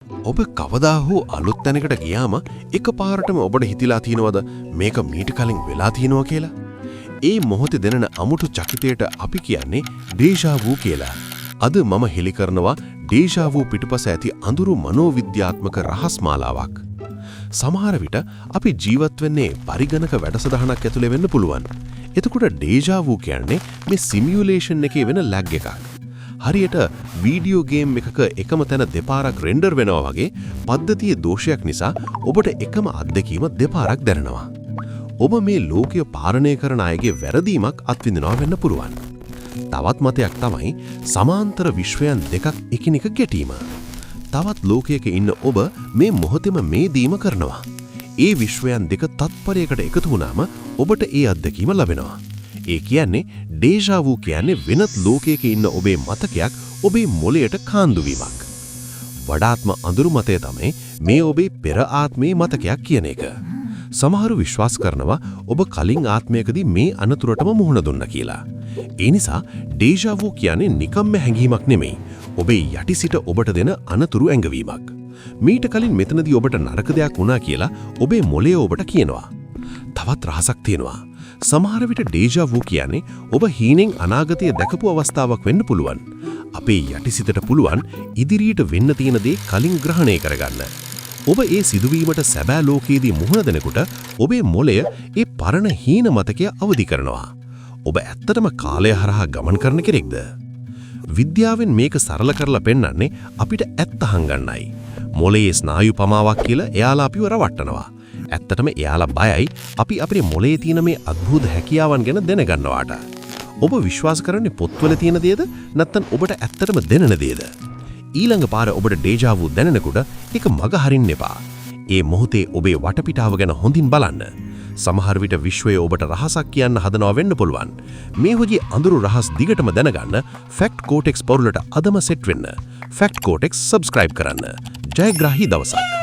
ඔබ කවදා හෝ අලුත් තැනකට ගියාම එකපාරටම ඔබට හිතිලා තියෙනවද මේක මීට කලින් වෙලා තියෙනවා කියලා? ඒ මොහොතේ දැනෙන අමුතු චකිතයට අපි කියන්නේ ඩේජා වූ කියලා. අද මම හෙළි කරනවා ඩේජා වූ පිටුපස ඇති අඳුරු මනෝවිද්‍යාත්මක රහස් මාලාවක්. සමහර විට අපි ජීවත් වෙන්නේ පරිගණක වැඩසටහනක් ඇතුලේ වෙන්න පුළුවන්. එතකොට ඩේජා වූ කියන්නේ මේ සිමියුලේෂන් එකේ වෙන ලැග් එකක්. හරියට වීඩියෝ ගේම් එකක එකම තැන දෙපාරක් රෙන්ඩර් වෙනවා වගේ පද්ධතියේ දෝෂයක් නිසා ඔබට එකම අත්දැකීම දෙපාරක් දැනෙනවා. ඔබ මේ ලෝකය පාලනය කරන අයගේ වැරදීමක් අත්විඳිනවා වෙන්න පුළුවන්. තවත් මතයක් තමයි සමාන්තර විශ්වයන් දෙකක් එකිනෙක ගැටීම. තවත් ලෝකයක ඉන්න ඔබ මේ මොහොතේම මේ දීම කරනවා. ඒ විශ්වයන් දෙක තත්පරයකට එකතු වුණාම ඔබට ඒ අත්දැකීම ලැබෙනවා. ඒ කියන්නේ ඩේජා වූ කියන්නේ වෙනත් ලෝකයක ඉන්න ඔබේ මතකයක් ඔබේ මොළයට කාන්දු වීමක්. වඩාත්ම අඳුරු මතය තමයි මේ ඔබේ පෙර ආත්මයේ මතකයක් කියන එක. සමහරු විශ්වාස කරනවා ඔබ කලින් ආත්මයකදී මේ අනතුරටම මුහුණ දුන්නා කියලා. ඒ නිසා ඩේජා වූ කියන්නේ නිකම්ම හැඟීමක් නෙමෙයි. ඔබේ යටි සිට ඔබට දෙන අනතුරු ඇඟවීමක්. මීට කලින් මෙතනදී ඔබට නරක දෙයක් වුණා කියලා ඔබේ මොළය ඔබට කියනවා. තවත් රහසක් තියෙනවා. සමහර විට ඩේජා වූ කියන්නේ ඔබ හීනෙන් අනාගතය දැකපු අවස්ථාවක් වෙන්න පුළුවන්. අපේ යටිසිතට පුළුවන් ඉදිරියට වෙන්න තියෙන දේ කලින් ග්‍රහණය කරගන්න. ඔබ ඒ සිදුවීමට සැබෑ ලෝකයේදී මුහුණ දෙනකොට ඔබේ මොළය ඒ පරණ හීන මතකය අවදි කරනවා. ඔබ ඇත්තටම කාලය හරහා ගමන් කරන කෙනෙක්ද? විද්‍යාවෙන් මේක සරල කරලා පෙන්වන්නේ අපිට ඇත්ත හංගන්නයි. මොළයේ ස්නායු පමාවක් කියලා එයාලා අපිව රවට්ටනවා. ඇත්තටම එයාලා බයයි අපි අපේ මොළයේ තියෙන මේ අద్භූත හැකියාවන් ගැන දැනගන්නවාට. ඔබ විශ්වාස කරන්නේ පොත්වල තියෙන දේද නැත්නම් ඔබට ඇත්තටම දැනෙන දේද? ඊළඟ පාර ඔබට ඩේජා වූ දැනෙනකොට ඒක මග හරින්න එපා. ඒ මොහොතේ ඔබේ වටපිටාව ගැන හොඳින් බලන්න. සමහර විට විශ්වය ඔබට රහසක් කියන්න හදනවා වෙන්න පුළුවන්. මේ වගේ අඳුරු රහස් දිගටම දැනගන්න ෆැක්ට් කෝටෙක්ස් පවුලට අදම සෙට් වෙන්න. ෆැක්ට් කෝටෙක්ස් සබ්ස්ක්‍රයිබ් කරන්න. ජයග්‍රාහී දවසක්.